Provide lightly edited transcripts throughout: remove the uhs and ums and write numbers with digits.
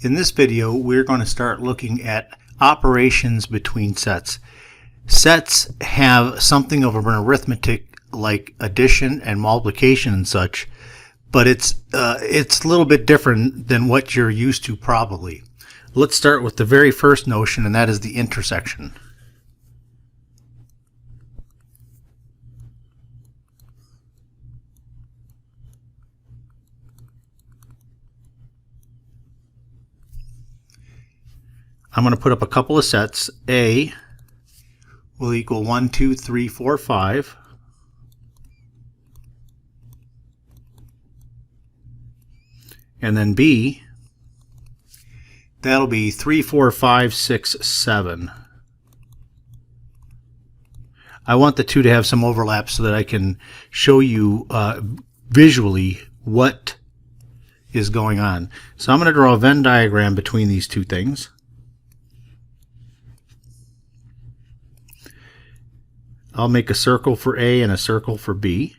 In this video, we're going to start looking at operations between sets. Sets have something of an arithmetic like addition and multiplication and such, but it's a little bit different than what you're used to probably. Let's start with the very first notion, and that is the intersection. I'm going to put up a couple of sets. A will equal 1, 2, 3, 4, 5. And then B, that'll be 3, 4, 5, 6, 7. I want the two to have some overlap so that I can show you visually what is going on. So I'm going to draw a Venn diagram between these two things. I'll make a circle for A and a circle for B.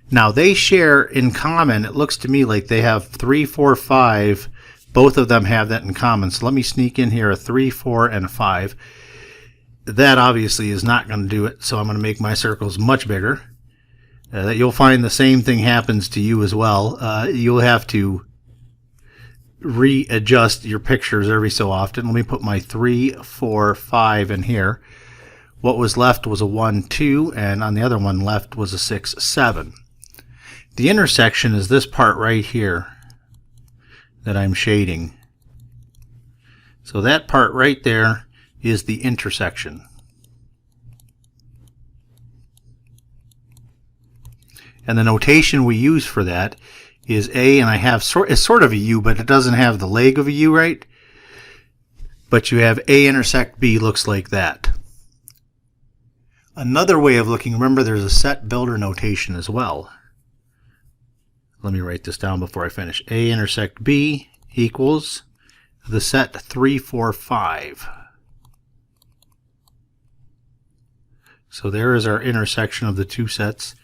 Now they share in common, it looks to me like they have 3, 4, 5. Both of them have that in common. So let me sneak in here a 3, 4, and a 5. That obviously is not going to do it, so I'm going to make my circles much bigger. You'll find the same thing happens to you as well. You'll have to readjust your pictures every so often. Let me put my 3, 4, 5 in here. What was left was a 1, 2, and on the other one left was a 6, 7. The intersection is this part right here that I'm shading. So that part right there is the intersection. And the notation we use for that is A, and I have it's sort of a U, but it doesn't have the leg of a U, right? But you have A intersect B looks like that. Another way of looking, remember there's a set builder notation as well. Let me write this down before I finish. A intersect B equals the set 3, 4, 5. So there is our intersection of the two sets.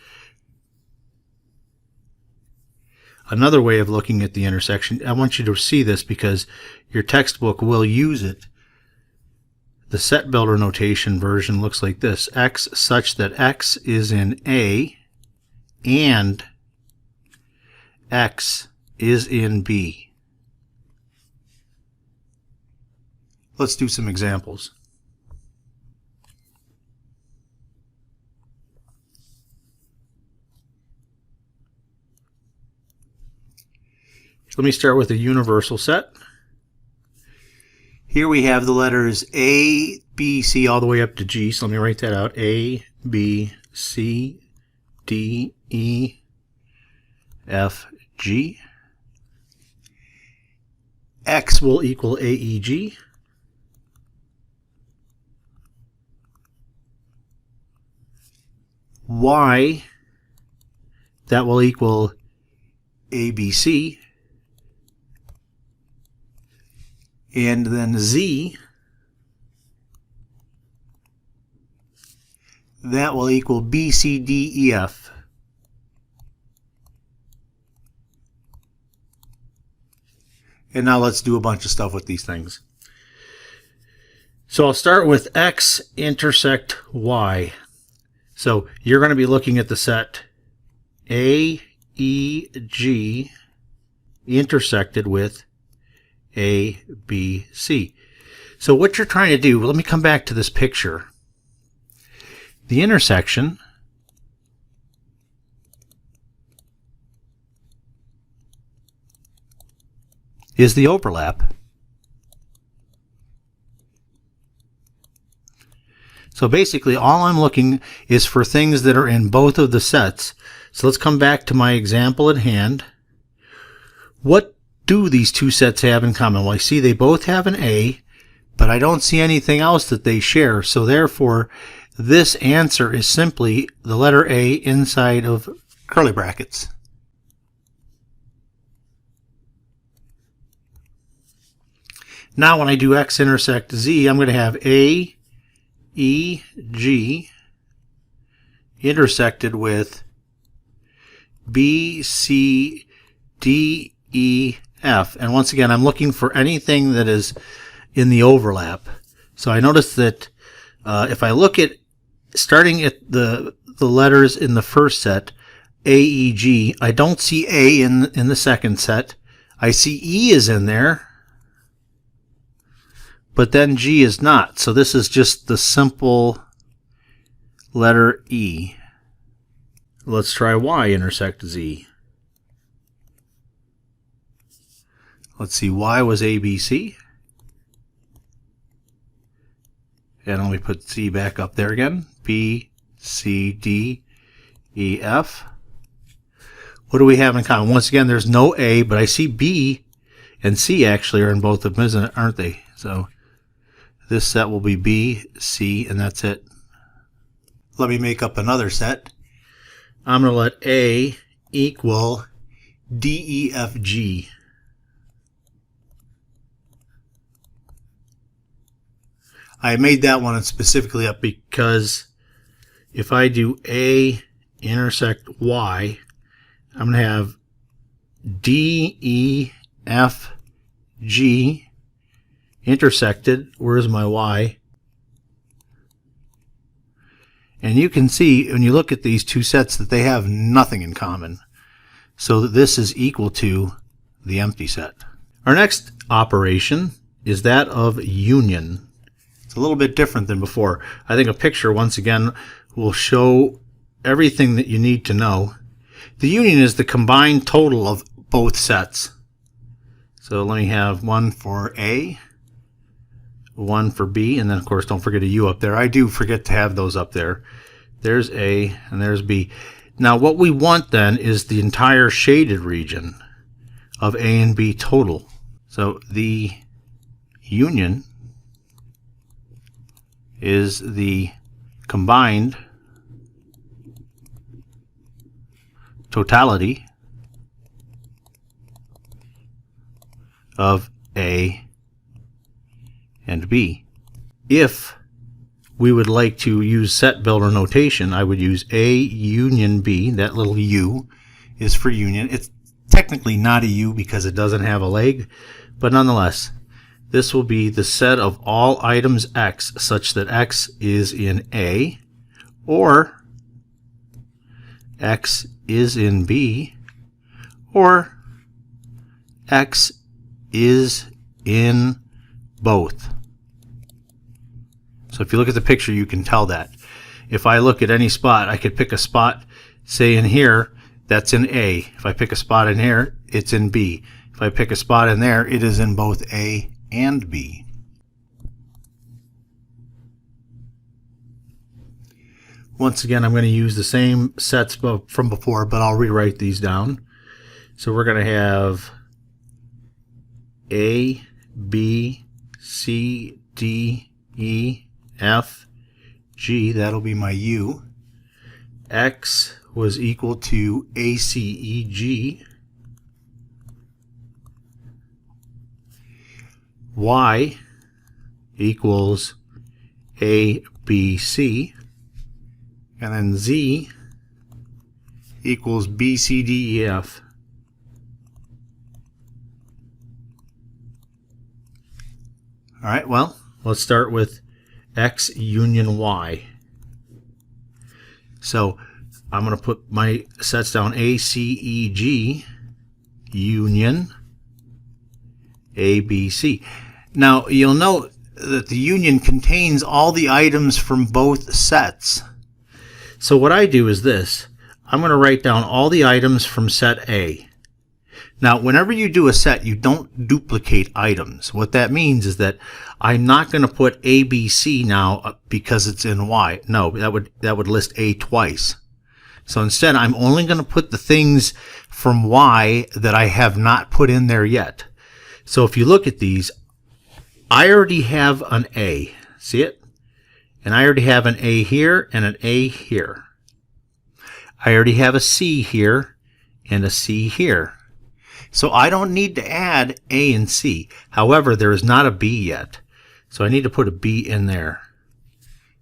Another way of looking at the intersection, I want you to see this because your textbook will use it. The set builder notation version looks like this. X such that X is in A and X is in B. Let's do some examples. Let me start with a universal set. Here we have the letters A, B, C, all the way up to G. So let me write that out. A, B, C, D, E, F, G. X will equal AEG. Y, that will equal ABC. And then Z, that will equal B, C, D, E, F. And now let's do a bunch of stuff with these things. So I'll start with X intersect Y. So you're going to be looking at the set A, E, G intersected with A, B, C. So what you're trying to do, let me come back to this picture. The intersection is the overlap. So basically all I'm looking is for things that are in both of the sets. So let's come back to my example at hand. What do these two sets have in common? Well, I see they both have an A, but I don't see anything else that they share. So therefore, this answer is simply the letter A inside of curly brackets. Now when I do X intersect Z, I'm going to have A, E, G intersected with B, C, D, E, F. And once again, I'm looking for anything that is in the overlap. So I notice that if I look at starting at the letters in the first set, A, E, G, I don't see A in the second set. I see E is in there, but then G is not. So this is just the simple letter E. Let's try Y intersect Z. Let's see, Y was ABC. And let me put C back up there again. B, C, D, E, F. What do we have in common? Once again, there's no A, but I see B and C actually are in both of them, aren't they? So this set will be B, C, and that's it. Let me make up another set. I'm going to let A equal D, E, F, G. I made that one specifically up because if I do A intersect Y, I'm going to have D, E, F, G intersected. Where's my Y? And you can see when you look at these two sets that they have nothing in common. So that this is equal to the empty set. Our next operation is that of union. It's a little bit different than before. I think a picture, once again, will show everything that you need to know. The union is the combined total of both sets. So let me have one for A, one for B, and then of course don't forget a U up there. I do forget to have those up there. There's A and there's B. Now what we want then is the entire shaded region of A and B total. So the union is the combined totality of A and B. If we would like to use set builder notation, I would use A union B. That little U is for union. It's technically not a U because it doesn't have a leg, but nonetheless, this will be the set of all items X such that X is in A, or X is in B, or X is in both. So if you look at the picture, you can tell that. If I look at any spot, I could pick a spot, say in here, that's in A. If I pick a spot in here, it's in B. If I pick a spot in there, it is in both A and B. Once again, I'm going to use the same sets from before, but I'll rewrite these down. So we're going to have A, B, C, D, E, F, G. That'll be my U. X was equal to A, C, E, G. Y equals A, B, C. And then Z equals B, C, D, E, F. All right, well, let's start with X union Y. So I'm going to put my sets down A, C, E, G union A, B, C. Now, you'll note that the union contains all the items from both sets. So what I do is this. I'm going to write down all the items from set A. Now, whenever you do a set, you don't duplicate items. What that means is that I'm not going to put A, B, C now because it's in Y. No, that would list A twice. So instead, I'm only going to put the things from Y that I have not put in there yet. So if you look at these, I already have an A. See it? And I already have an A here and an A here. I already have a C here and a C here. So I don't need to add A and C. However, there is not a B yet. So I need to put a B in there.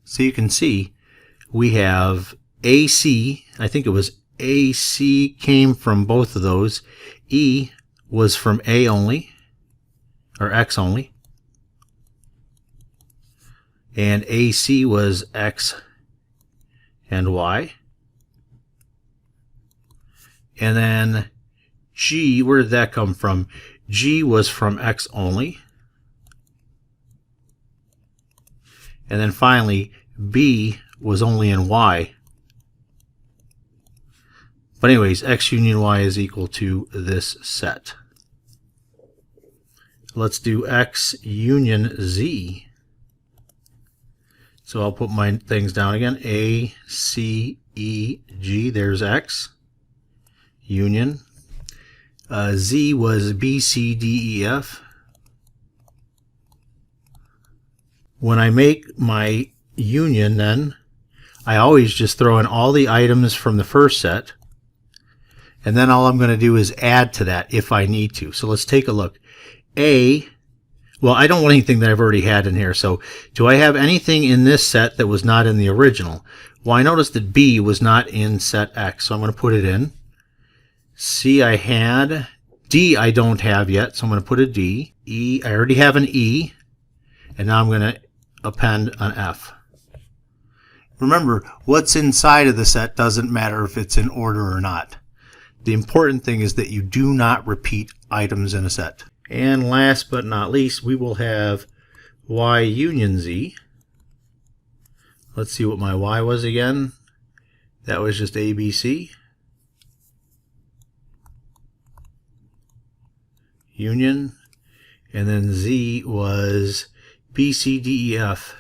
So you can see we have AC. I think it was AC came from both of those. E was from A only, or X only, and AC was X and Y. And then G, where did that come from? G was from X only. And then finally, B was only in Y. But anyways, X union Y is equal to this set. Let's do X union Z. So I'll put my things down again. A, C, E, G. There's X. Union. Z was B, C, D, E, F. When I make my union, then I always just throw in all the items from the first set. And then all I'm going to do is add to that if I need to. So let's take a look. A, well, I don't want anything that I've already had in here. So do I have anything in this set that was not in the original? Well, I noticed that B was not in set X, so I'm going to put it in. C I had. D I don't have yet, so I'm going to put a D. E, I already have an E. And now I'm going to append an F. Remember, what's inside of the set doesn't matter if it's in order or not. The important thing is that you do not repeat items in a set. And last but not least, we will have Y union Z. Let's see what my Y was again. That was just ABC. Union. And then Z was B, C, D, E, F.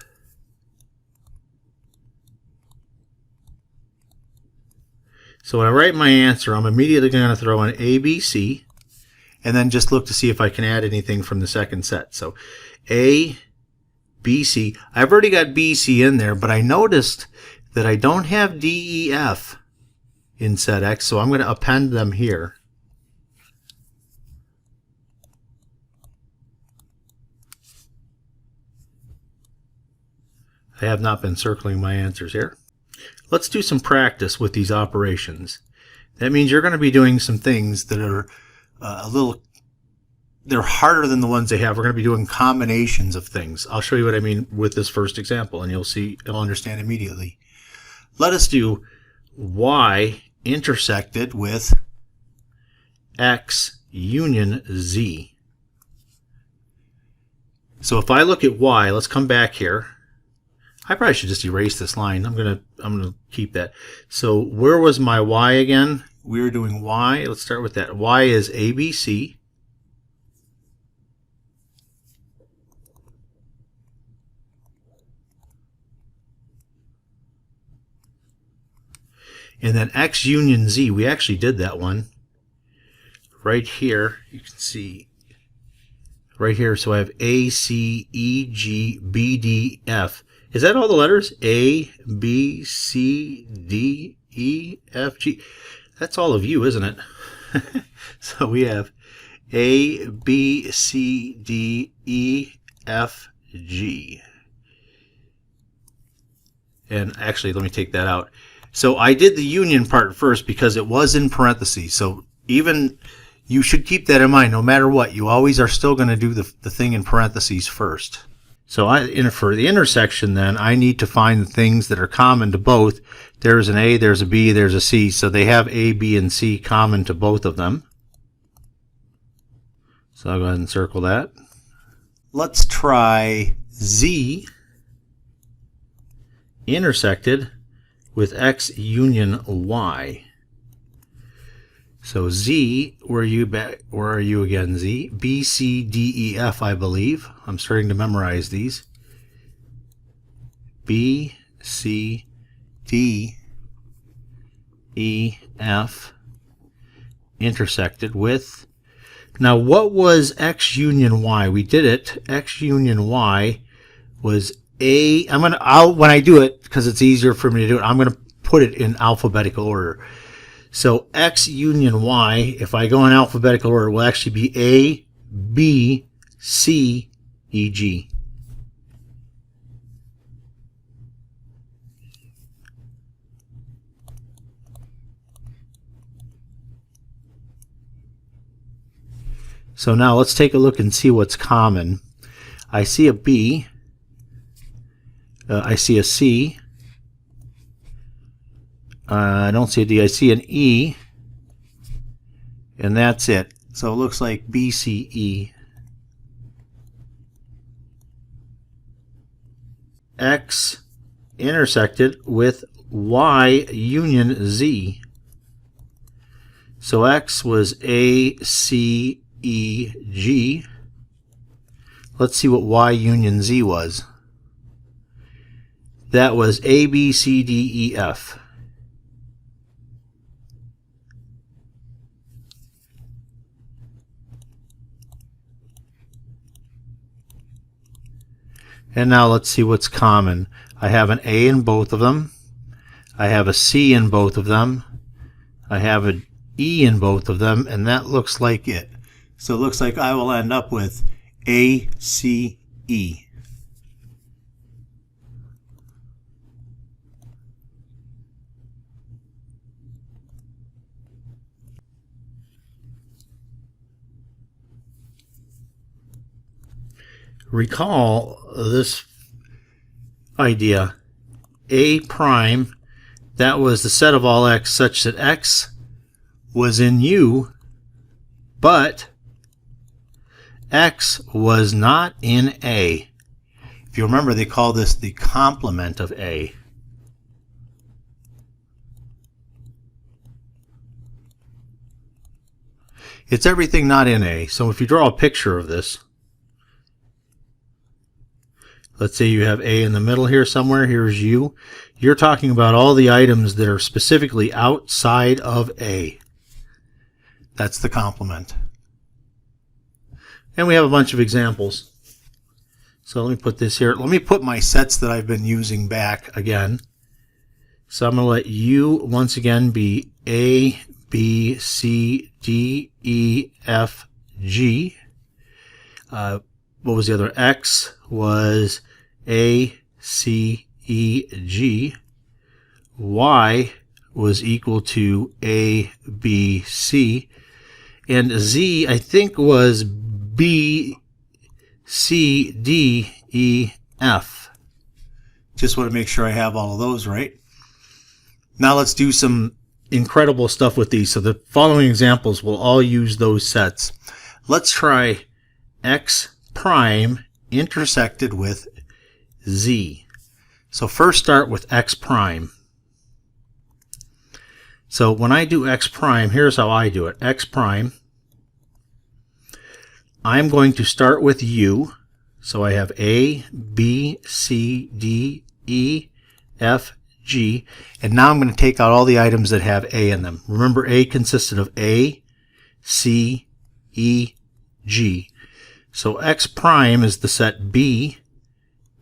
So when I write my answer, I'm immediately going to throw in A, B, C, and then just look to see if I can add anything from the second set. So A, B, C. I've already got B, C in there, but I noticed that I don't have D, E, F in set X, so I'm going to append them here. I have not been circling my answers here. Let's do some practice with these operations. That means you're going to be doing some things that are they're harder than the ones they have. We're going to be doing combinations of things. I'll show you what I mean with this first example, and you'll understand immediately. Let us do Y intersected with X union Z. So if I look at Y, let's come back here. I probably should just erase this line. I'm gonna keep that. So where was my Y again? We were doing Y. Let's start with that. Y is ABC. And then X union Z, we actually did that one. Right here, you can see right here. So I have A, C, E, G, B, D, F. Is that all the letters? A, B, C, D, E, F, G. That's all of you, isn't it? So we have A, B, C, D, E, F, G. And actually, let me take that out. So I did the union part first because it was in parentheses. So even you should keep that in mind. No matter what, you always are still going to do the thing in parentheses first. So for the intersection, then, I need to find the things that are common to both. There's an A, there's a B, there's a C. So they have A, B, and C common to both of them. So I'll go ahead and circle that. Let's try Z intersected with X union Y. So Z, where are you again, Z? B, C, D, E, F, I believe. I'm starting to memorize these. B, C, D, E, F, intersected with. Now, what was X union Y? We did it. X union Y was A. when I do it, because it's easier for me to do it, I'm going to put it in alphabetical order. So X union Y, if I go in alphabetical order, will actually be A, B, C, E, G. So now let's take a look and see what's common. I see a B. I see a C. I don't see a D. I see an E. And that's it. So it looks like BCE. X intersected with Y union Z. So X was A, C, E, G. Let's see what Y union Z was. That was A, B, C, D, E, F. And now let's see what's common. I have an A in both of them. I have a C in both of them. I have an E in both of them, and that looks like it. So it looks like I will end up with A, C, E. Recall this idea. A prime, that was the set of all x such that x was in U, but x was not in A. If you remember, they call this the complement of A. It's everything not in A. So if you draw a picture of this, let's say you have A in the middle here somewhere, here's U. You're talking about all the items that are specifically outside of A. That's the complement. And we have a bunch of examples. So let me put this here. Let me put my sets that I've been using back again. So I'm going to let U once again be A, B, C, D, E, F, G. What was the other? X was A, C, E, G. Y was equal to A, B, C. And Z, I think, was B, C, D, E, F. Just want to make sure I have all of those right. Now let's do some incredible stuff with these. So the following examples will all use those sets. Let's try X prime intersected with Z. So first start with X prime. So when I do X prime, here's how I do it. X prime, I'm going to start with U. So I have A, B, C, D, E, F, G. And now I'm going to take out all the items that have A in them. Remember, A consisted of A, C, E, G. So X prime is the set B,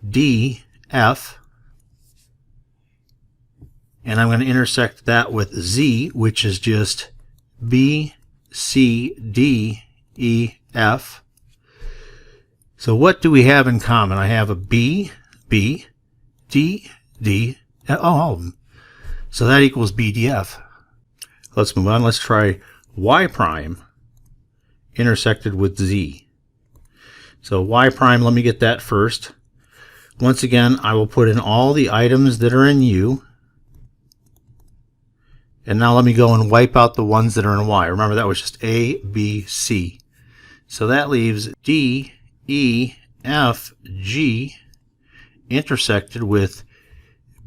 D, F. And I'm going to intersect that with Z, which is just B, C, D, E, F. So what do we have in common? I have a B, B, D, D, all of them. So that equals BDF. Let's move on. Let's try Y prime intersected with Z. So Y prime, let me get that first. Once again, I will put in all the items that are in U. And now let me go and wipe out the ones that are in Y. Remember, that was just A, B, C. So that leaves D, E, F, G intersected with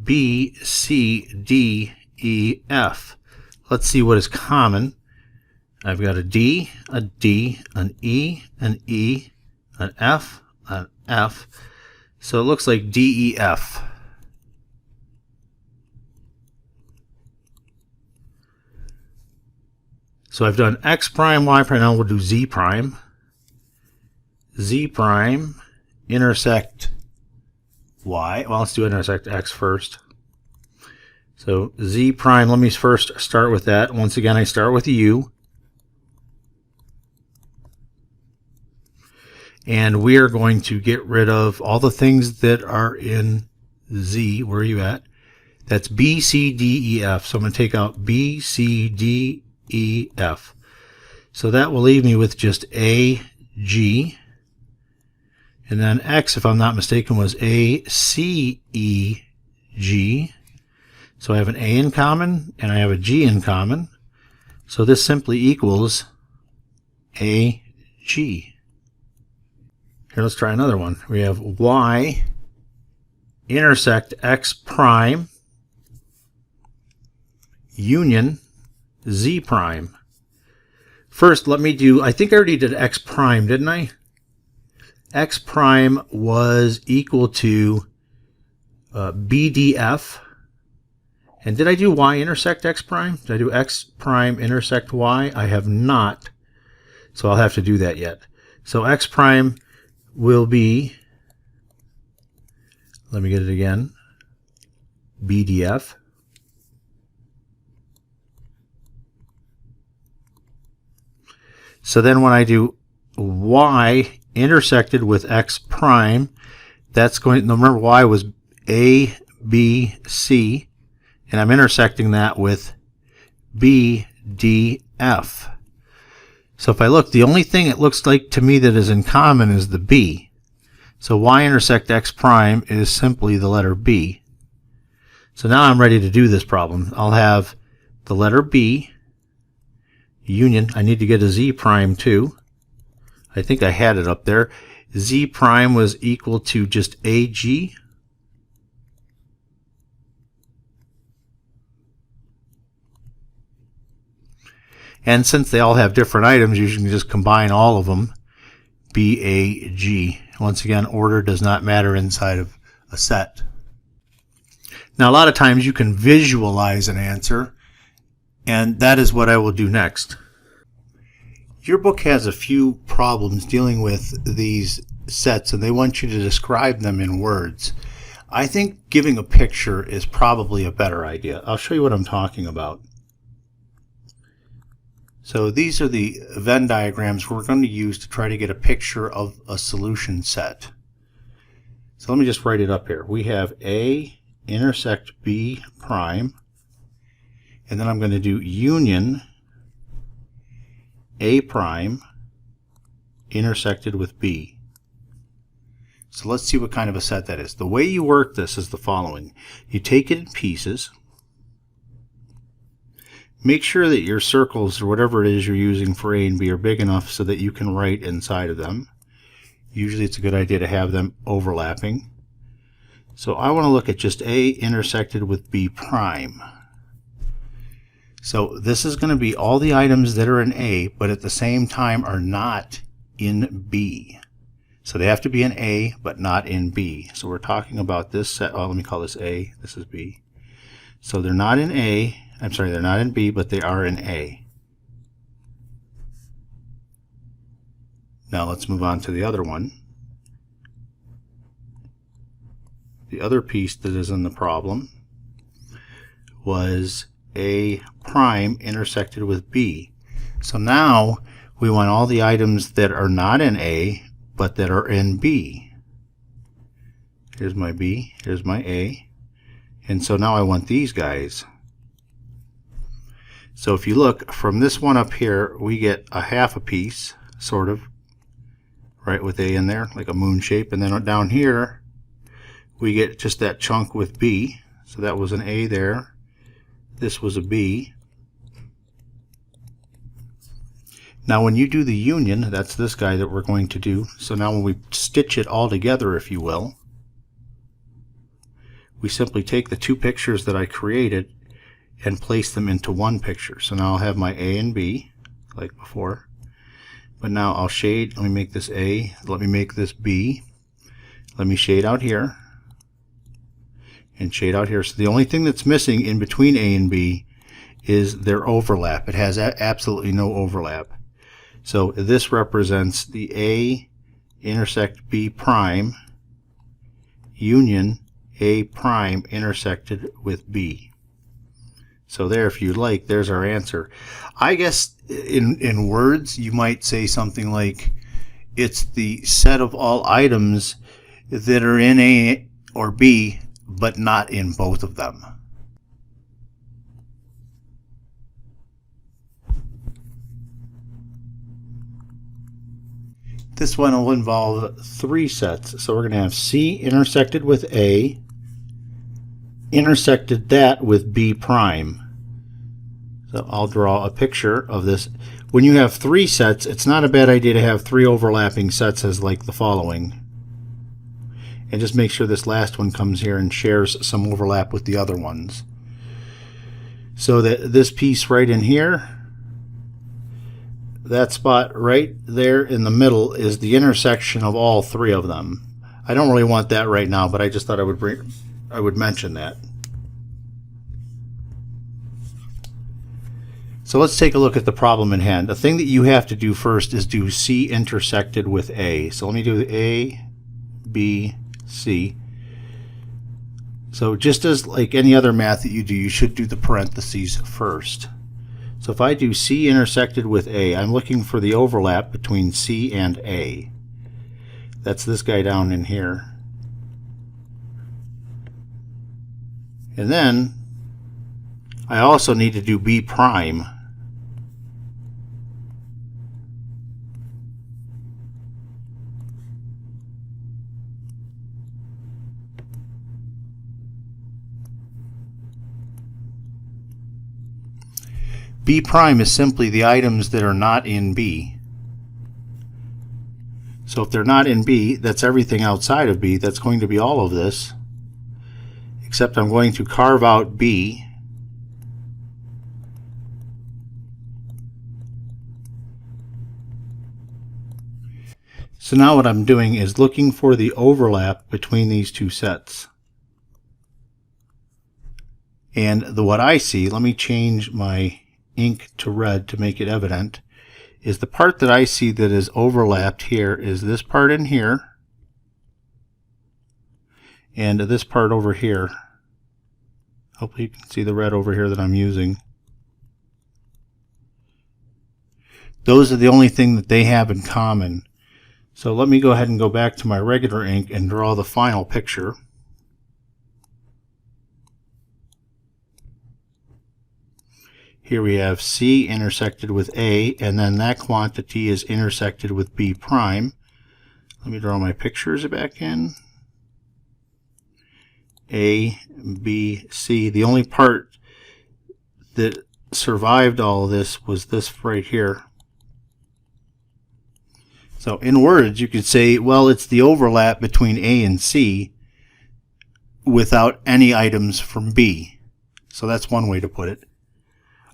B, C, D, E, F. Let's see what is common. I've got a D, an E, an E, an F, an F. So it looks like D, E, F. So I've done X prime, Y prime. Now we'll do Z prime. Z prime intersect Y. Well, let's do intersect X first. So Z prime, let me first start with that. Once again, I start with U. And we are going to get rid of all the things that are in Z. Where are you at? That's B, C, D, E, F. So I'm going to take out B, C, D, E, F. So that will leave me with just AG. And then X, if I'm not mistaken, was ACEG. So I have an A in common and I have a G in common. So this simply equals AG. Here, let's try another one. We have Y intersect X prime union Z prime. First, let me do, I think I already did X prime, didn't I? X prime was equal to BDF. And did I do Y intersect X prime? Did I do X prime intersect Y? I have not. So I'll have to do that yet. So X prime will be, let me get it again, BDF. So then when I do Y intersected with X prime, that's going, remember Y was A, B, C, and I'm intersecting that with B, D, F. So if I look, the only thing it looks like to me that is in common is the B. So Y intersect X prime is simply the letter B. So now I'm ready to do this problem. I'll have the letter B union. I need to get a Z prime too. I think I had it up there. Z prime was equal to just AG. And since they all have different items, you can just combine all of them. BAG. Once again, order does not matter inside of a set. Now, a lot of times you can visualize an answer, and that is what I will do next. Your book has a few problems dealing with these sets, and they want you to describe them in words. I think giving a picture is probably a better idea. I'll show you what I'm talking about. So these are the Venn diagrams we're going to use to try to get a picture of a solution set. So let me just write it up here. We have A intersect B prime, and then I'm going to do union A prime intersected with B. So let's see what kind of a set that is. The way you work this is the following. You take it in pieces. Make sure that your circles or whatever it is you're using for A and B are big enough so that you can write inside of them. Usually it's a good idea to have them overlapping. So I want to look at just A intersected with B prime. So this is going to be all the items that are in A, but at the same time are not in B. So they have to be in A, but not in B. So we're talking about this set. Oh, let me call this A. This is B. So they're not in A. I'm sorry, they're not in B, but they are in A. Now let's move on to the other one. The other piece that is in the problem was A prime intersected with B. So now we want all the items that are not in A, but that are in B. Here's my B, here's my A. And so now I want these guys. So if you look from this one up here, we get a half a piece, sort of, right, with A in there, like a moon shape. And then down here, we get just that chunk with B. So that was an A there. This was a B. Now when you do the union, that's this guy that we're going to do. So now when we stitch it all together, if you will, we simply take the two pictures that I created and place them into one picture. So now I'll have my A and B, like before. But now I'll shade, let me make this A, let me make this B. Let me shade out here, and shade out here. So the only thing that's missing in between A and B is their overlap. It has absolutely no overlap. So this represents the A intersect B prime union A prime intersected with B. So there, if you like, there's our answer. I guess in words, you might say something like, it's the set of all items that are in A or B, but not in both of them. This one will involve 3 sets. So we're going to have C intersected with A, intersected that with B prime. So I'll draw a picture of this. When you have 3 sets, it's not a bad idea to have 3 overlapping sets as like the following. And just make sure this last one comes here and shares some overlap with the other ones. So that this piece right in here, that spot right there in the middle is the intersection of all 3 of them. I don't really want that right now, but I just thought I would mention that. So let's take a look at the problem in hand. The thing that you have to do first is do C intersected with A. So let me do A, B, C. So just as like any other math that you do, you should do the parentheses first. So if I do C intersected with A, I'm looking for the overlap between C and A. That's this guy down in here. And then I also need to do B prime. B prime is simply the items that are not in B. So if they're not in B, that's everything outside of B. That's going to be all of this, except I'm going to carve out B. So now what I'm doing is looking for the overlap between these 2 sets. And what I see, let me change my ink to red to make it evident, is the part that I see that is overlapped here is this part in here and this part over here. Hopefully you can see the red over here that I'm using. Those are the only thing that they have in common. So let me go ahead and go back to my regular ink and draw the final picture. Here we have C intersected with A, and then that quantity is intersected with B prime. Let me draw my pictures back in. A, B, C. The only part that survived all of this was this right here. So in words, you could say, well, it's the overlap between A and C without any items from B. So that's one way to put it.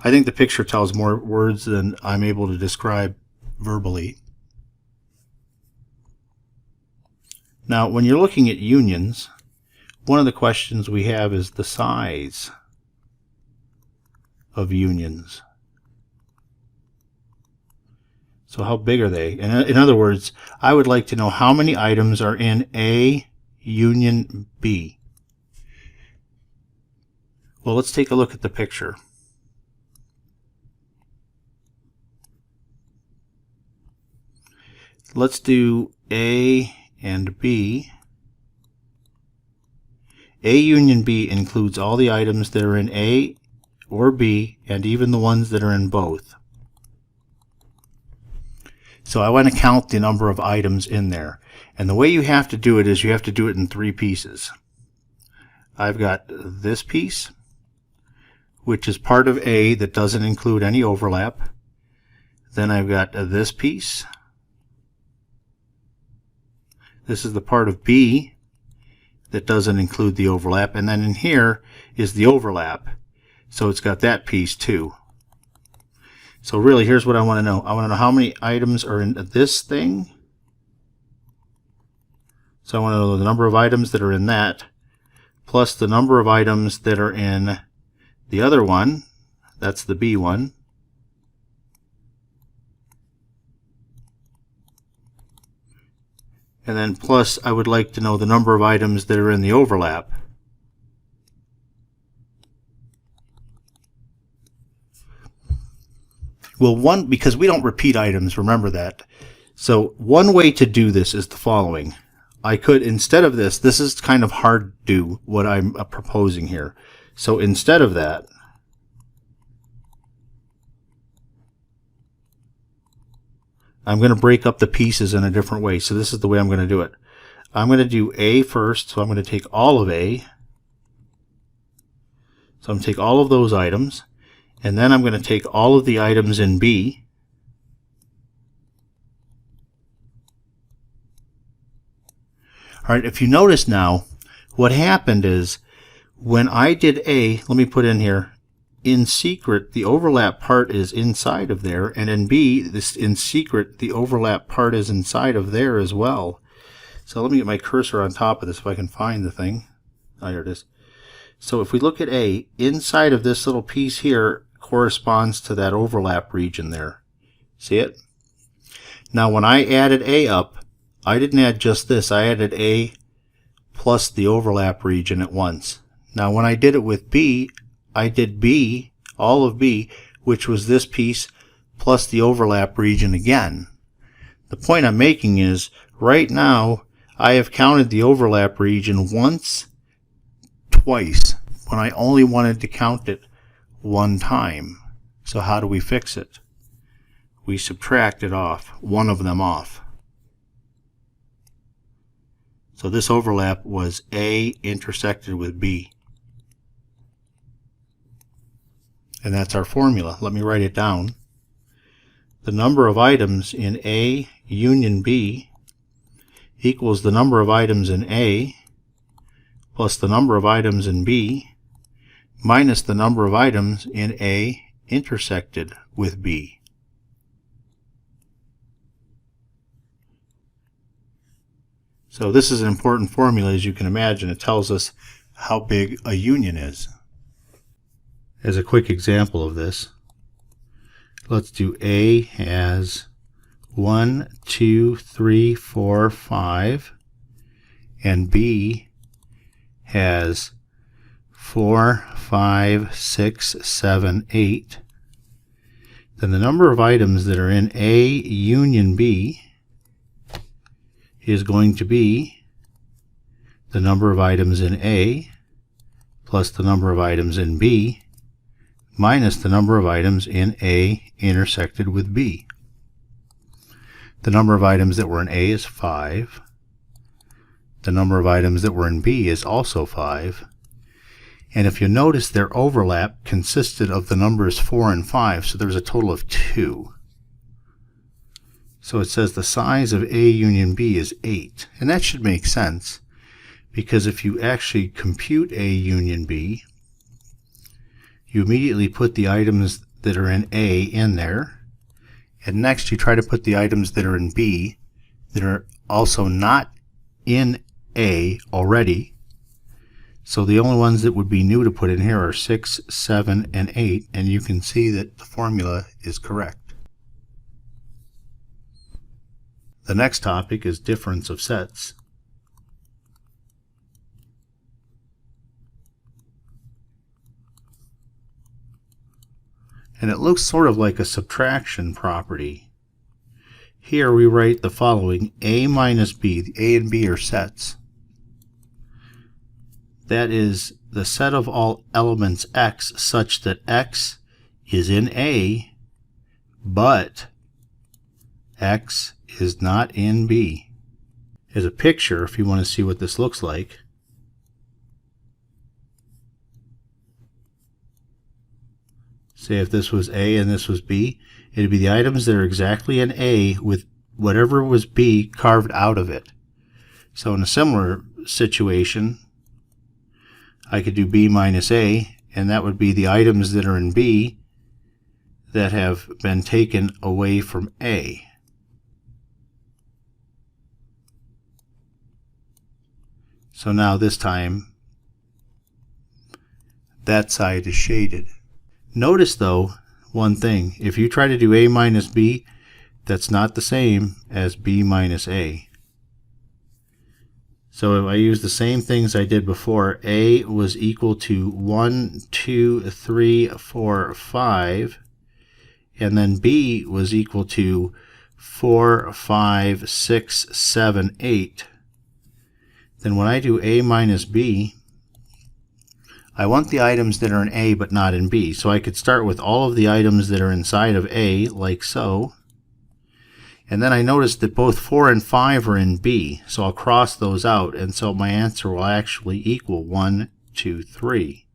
I think the picture tells more words than I'm able to describe verbally. Now, when you're looking at unions, one of the questions we have is the size of unions. So how big are they? In other words, I would like to know how many items are in A union B. Well, let's take a look at the picture. Let's do A and B. A union B includes all the items that are in A or B, and even the ones that are in both. So I want to count the number of items in there. And the way you have to do it is you have to do it in 3 pieces. I've got this piece, which is part of A that doesn't include any overlap. Then I've got this piece. This is the part of B that doesn't include the overlap. And then in here is the overlap. So it's got that piece too. So really, here's what I want to know. I want to know how many items are in this thing. So I want to know the number of items that are in that, plus the number of items that are in the other one. That's the B one. And then plus, I would like to know the number of items that are in the overlap. Well, because we don't repeat items, remember that. So one way to do this is the following. I could, instead of this is kind of hard to do what I'm proposing here. So instead of that, I'm going to break up the pieces in a different way. So this is the way I'm going to do it. I'm going to do A first, so I'm going to take all of A. So I'm going to take all of those items, and then I'm going to take all of the items in B. All right, if you notice now, what happened is when I did A, let me put in here, in secret, the overlap part is inside of there, and in B, this in secret, the overlap part is inside of there as well. So let me get my cursor on top of this if I can find the thing. Oh, here it is. So if we look at A, inside of this little piece here corresponds to that overlap region there. See it? Now when I added A up, I didn't add just this. I added A plus the overlap region at once. Now when I did it with B, I did B, all of B, which was this piece plus the overlap region again. The point I'm making is right now I have counted the overlap region once, twice, when I only wanted to count it one time. So how do we fix it? We subtract it off, one of them off. So this overlap was A intersected with B. And that's our formula. Let me write it down. The number of items in A union B equals the number of items in A plus the number of items in B minus the number of items in A intersected with B. So this is an important formula, as you can imagine. It tells us how big a union is. As a quick example of this, let's do A has 1, 2, 3, 4, 5, and B has 4, 5, 6, 7, 8. Then the number of items that are in A union B is going to be the number of items in A plus the number of items in B minus the number of items in A intersected with B. The number of items that were in A is 5. The number of items that were in B is also 5. And if you notice, their overlap consisted of the numbers 4 and 5, so there's a total of 2. So it says the size of A union B is 8. And that should make sense, because if you actually compute A union B, you immediately put the items that are in A in there, and next you try to put the items that are in B that are also not in A already. So the only ones that would be new to put in here are 6, 7, and 8, and you can see that the formula is correct. The next topic is difference of sets. And it looks sort of like a subtraction property. Here we write the following: A minus B. The A and B are sets. That is the set of all elements X such that X is in A, but X is not in B. As a picture, if you want to see what this looks like, say if this was A and this was B, it would be the items that are exactly in A with whatever was B carved out of it. So in a similar situation, I could do B minus A, and that would be the items that are in B that have been taken away from A. So now this time, that side is shaded. Notice though, one thing, if you try to do A minus B, that's not the same as B minus A. So if I use the same things I did before, A was equal to 1, 2, 3, 4, 5, and then B was equal to 4, 5, 6, 7, 8. Then when I do A minus B, I want the items that are in A but not in B. So I could start with all of the items that are inside of A, like so. And then I noticed that both 4 and 5 are in B, so I'll cross those out, and so my answer will actually equal 1, 2, 3.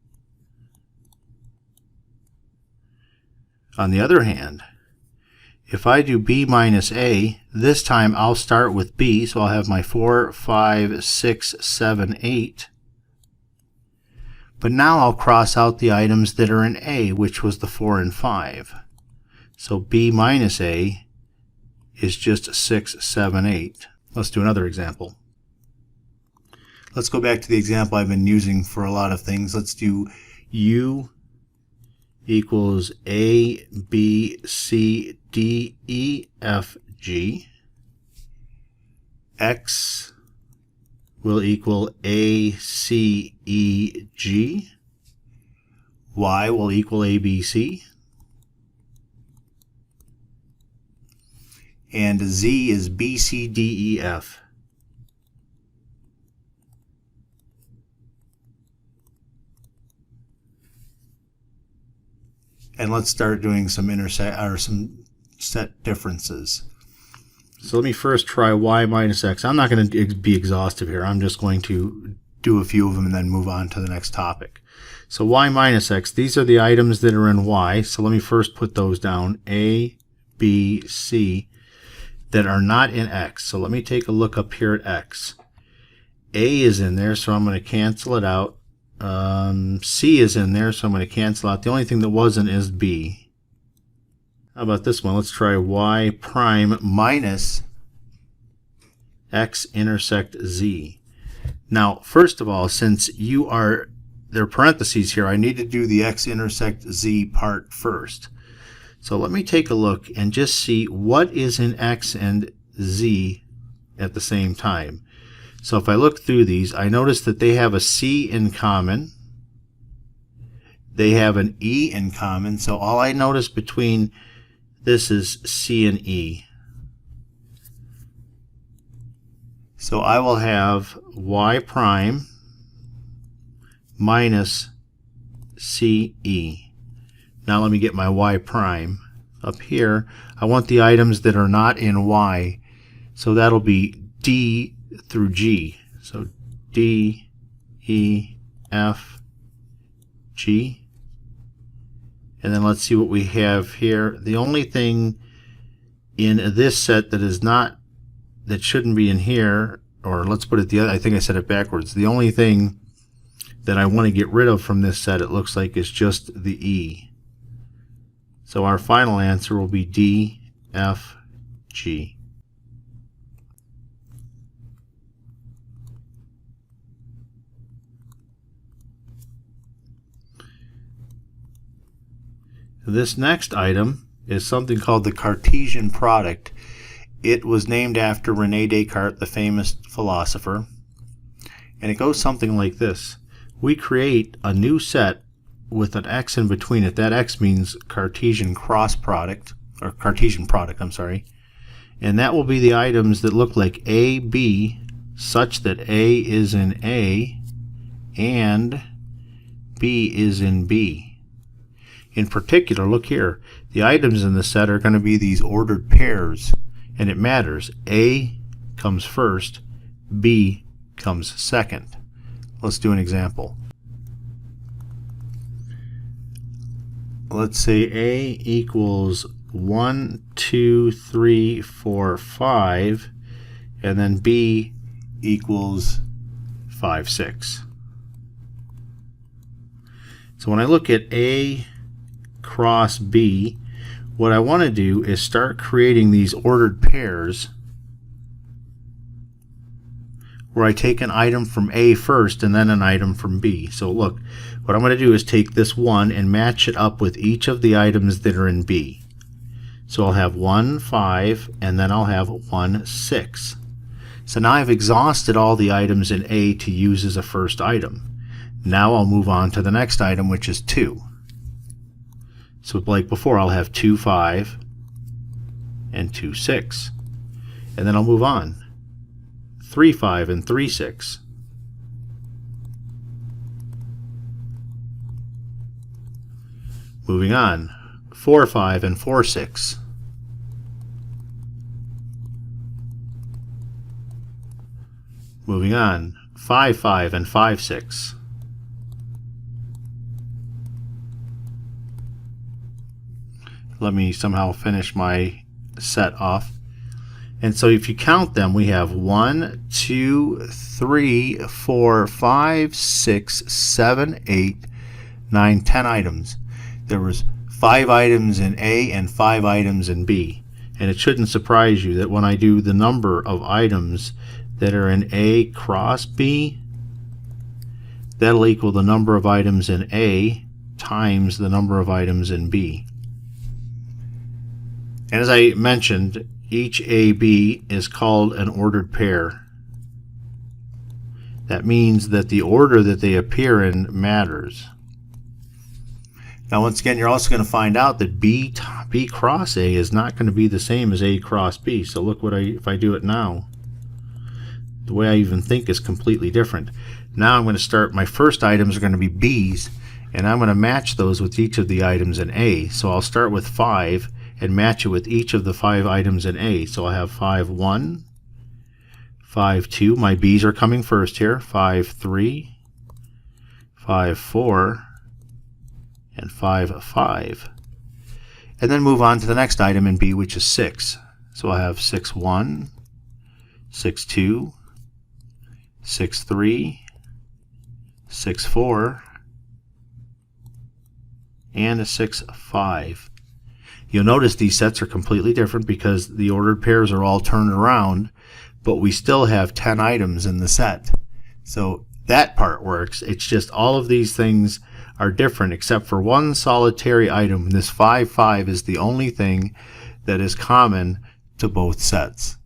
On the other hand, if I do B minus A, this time I'll start with B, so I'll have my 4, 5, 6, 7, 8. But now I'll cross out the items that are in A, which was the 4 and 5. So B minus A is just 6, 7, 8. Let's do another example. Let's go back to the example I've been using for a lot of things. Let's do U equals A, B, C, D, E, F, G. X will equal A, C, E, G. Y will equal A, B, C. And Z is B, C, D, E, F. And let's start doing some set differences. So let me first try y minus x. I'm not going to be exhaustive here. I'm just going to do a few of them and then move on to the next topic. So y minus x, these are the items that are in y. So let me first put those down. A, B, C, that are not in x. So let me take a look up here at x. A is in there, so I'm going to cancel it out. C is in there, so I'm going to cancel out. The only thing that wasn't is B. How about this one? Let's try y prime minus x intersect z. Now, first of all, since there are parentheses here, I need to do the x intersect z part first. So let me take a look and just see what is in x and z at the same time. So if I look through these, I notice that they have a C in common. They have an E in common. So all I notice between this is C and E. So I will have y prime minus CE. Now let me get my y prime. Up here, I want the items that are not in y. So that'll be D through G. So D, E, F, G. And then let's see what we have here. The only thing in this set that shouldn't be in here, or let's put it the other, I think I said it backwards. The only thing that I want to get rid of from this set, it looks like, is just the E. So our final answer will be D, F, G. This next item is something called the Cartesian product. It was named after René Descartes, the famous philosopher. And it goes something like this. We create a new set with an x in between it. That x means Cartesian cross product, or Cartesian product, I'm sorry. And that will be the items that look like A, B, such that A is in A and B is in B. In particular, look here, the items in the set are going to be these ordered pairs, and it matters. A comes first, B comes second. Let's do an example. Let's say A equals 1, 2, 3, 4, 5, and then B equals 5, 6. So when I look at A cross B, what I want to do is start creating these ordered pairs where I take an item from A first and then an item from B. So look, what I'm going to do is take this 1 and match it up with each of the items that are in B. So I'll have 1, 5, and then I'll have 1, 6. So now I've exhausted all the items in A to use as a first item. Now I'll move on to the next item, which is 2. So like before, I'll have 2, 5 and 2, 6. And then I'll move on. 3, 5 and 3, 6. Moving on. 4, 5 and 4, 6. Moving on, 5, 5, and 5, 6. Let me somehow finish my set off. And so if you count them, we have 1, 2, 3, 4, 5, 6, 7, 8, 9, 10 items. There was 5 items in A and 5 items in B. And it shouldn't surprise you that when I do the number of items that are in A cross B, that'll equal the number of items in A times the number of items in B. And as I mentioned, each AB is called an ordered pair. That means that the order that they appear in matters. Now once again, you're also going to find out that B cross A is not going to be the same as A cross B. So look what if I do it now. The way I even think is completely different. Now I'm going to start, my first items are going to be B's, and I'm going to match those with each of the items in A. So I'll start with 5 and match it with each of the 5 items in A. So I have 5, 1, 5, 2. My B's are coming first here. 5, 3, 5, 4, and 5, 5. And then move on to the next item in B, which is 6. So I have 6, 1, 6, 2, 6, 3, 6, 4, and a 6, 5. You'll notice these sets are completely different because the ordered pairs are all turned around, but we still have 10 items in the set. So that part works. It's just all of these things are different except for one solitary item. This 5, 5 is the only thing that is common to both sets.